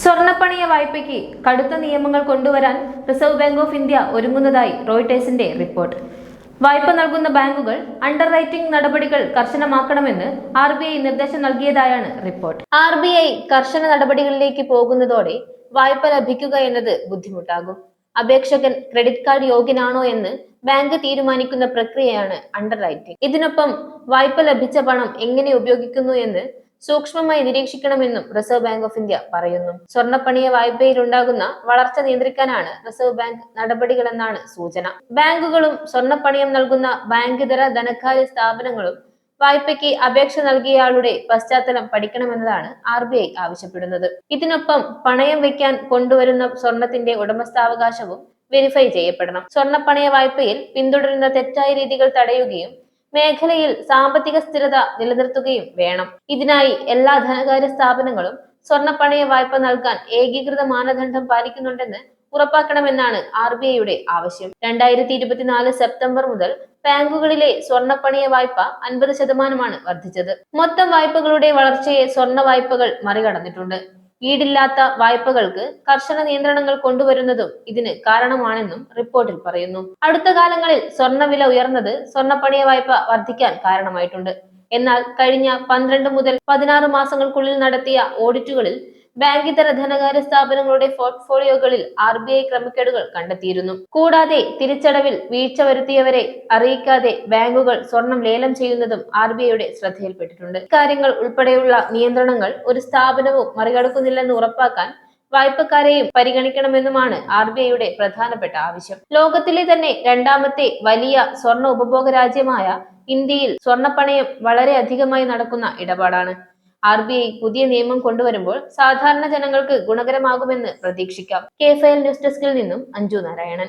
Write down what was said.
സ്വർണ്ണപ്പണയ വായ്പയ്ക്ക് കടുത്ത നിയമങ്ങൾ കൊണ്ടുവരാൻ റിസർവ് ബാങ്ക് ഓഫ് ഇന്ത്യ ഒരുങ്ങുന്നതായി റോയിട്ടേഴ്സിന്റെ റിപ്പോർട്ട്. വായ്പ നൽകുന്ന ബാങ്കുകൾ അണ്ടർ റൈറ്റിംഗ് നടപടികൾ കർശനമാക്കണമെന്ന് RBI നിർദ്ദേശം നൽകിയതായാണ് റിപ്പോർട്ട്. RBI കർശന നടപടികളിലേക്ക് പോകുന്നതോടെ വായ്പ ലഭിക്കുക എന്നത് ബുദ്ധിമുട്ടാകും. അപേക്ഷകൻ ക്രെഡിറ്റ് കാർഡ് യോഗ്യനാണോ എന്ന് ബാങ്ക് തീരുമാനിക്കുന്ന പ്രക്രിയയാണ് അണ്ടർ റൈറ്റിംഗ്. ഇതിനൊപ്പം വായ്പ ലഭിച്ച പണം എങ്ങനെ ഉപയോഗിക്കുന്നു എന്ന് സൂക്ഷ്മമായി നിരീക്ഷിക്കണമെന്നും റിസർവ് ബാങ്ക് ഓഫ് ഇന്ത്യ പറയുന്നു. സ്വർണ്ണപ്പണയ വായ്പയിൽ ഉണ്ടാകുന്ന വളർച്ച നിയന്ത്രിക്കാനാണ് റിസർവ് ബാങ്ക് നടപടികളെന്നാണ് സൂചന. ബാങ്കുകളും സ്വർണ്ണപ്പണയം നൽകുന്ന ബാങ്കിതര ധനകാര്യ സ്ഥാപനങ്ങളും വായ്പയ്ക്ക് അപേക്ഷ നൽകിയയാളുടെ പശ്ചാത്തലം പഠിക്കണമെന്നതാണ് RBI ആവശ്യപ്പെടുന്നത്. ഇതിനൊപ്പം പണയം വെക്കാൻ കൊണ്ടുവരുന്ന സ്വർണത്തിന്റെ ഉടമസ്ഥാവകാശവും വെരിഫൈ ചെയ്യപ്പെടണം. സ്വർണ്ണപ്പണയ വായ്പയിൽ പിന്തുടരുന്ന തെറ്റായ രീതികൾ തടയുകയും മേഖലയിൽ സാമ്പത്തിക സ്ഥിരത നിലനിർത്തുകയും വേണം. ഇതിനായി എല്ലാ ധനകാര്യ സ്ഥാപനങ്ങളും സ്വർണ്ണപ്പണയ വായ്പ നൽകാൻ ഏകീകൃത മാനദണ്ഡം പാലിക്കുന്നുണ്ടെന്ന് ഉറപ്പാക്കണമെന്നാണ് RBIയുടെ ആവശ്യം. 2024 സെപ്റ്റംബർ മുതൽ ബാങ്കുകളിലെ സ്വർണ്ണപ്പണയ വായ്പ 50% വർദ്ധിച്ചത്. മൊത്തം വായ്പകളുടെ വളർച്ചയെ സ്വർണ്ണ വായ്പകൾ മറികടന്നിട്ടുണ്ട്. ഈടില്ലാത്ത വായ്പകൾക്ക് കർശന നിയന്ത്രണങ്ങൾ കൊണ്ടുവരുന്നതും ഇതിന് കാരണമാണെന്നും റിപ്പോർട്ടിൽ പറയുന്നു. അടുത്ത കാലങ്ങളിൽ സ്വർണ്ണവില ഉയർന്നത് സ്വർണ്ണപ്പണയ വായ്പ വർദ്ധിക്കാൻ കാരണമായിട്ടുണ്ട്. എന്നാൽ കഴിഞ്ഞ 12 മുതൽ 16 മാസങ്ങൾക്കുള്ളിൽ നടത്തിയ ഓഡിറ്റുകളിൽ ബാങ്കിതര ധനകാര്യ സ്ഥാപനങ്ങളുടെ പോർട്ട്ഫോളിയോകളിൽ RBI ക്രമക്കേടുകൾ കണ്ടെത്തിയിരുന്നു. കൂടാതെ തിരിച്ചടവിൽ വീഴ്ച വരുത്തിയവരെ അറിയിക്കാതെ ബാങ്കുകൾ സ്വർണം ലേലം ചെയ്യുന്നതും RBIയുടെ ശ്രദ്ധയിൽപ്പെട്ടിട്ടുണ്ട്. കാര്യങ്ങൾ ഉൾപ്പെടെയുള്ള നിയന്ത്രണങ്ങൾ ഒരു സ്ഥാപനവും മറികടക്കുന്നില്ലെന്ന് ഉറപ്പാക്കാൻ വായ്പക്കാരെയും പരിഗണിക്കണമെന്നുമാണ് RBIയുടെ പ്രധാനപ്പെട്ട ആവശ്യം. ലോകത്തിലെ തന്നെ രണ്ടാമത്തെ വലിയ സ്വർണ്ണ ഉപഭോഗ രാജ്യമായ ഇന്ത്യയിൽ സ്വർണ്ണപ്പണയം വളരെ അധികമായി നടക്കുന്ന ഇടപാടാണ്. RBI പുതിയ നിയമം കൊണ്ടുവരുമ്പോൾ സാധാരണ ജനങ്ങൾക്ക് ഗുണകരമാകുമെന്ന് പ്രതീക്ഷിക്കാം. K5 ന്യൂസ് ഡെസ്കിൽ നിന്നും അഞ്ജു നാരായണൻ.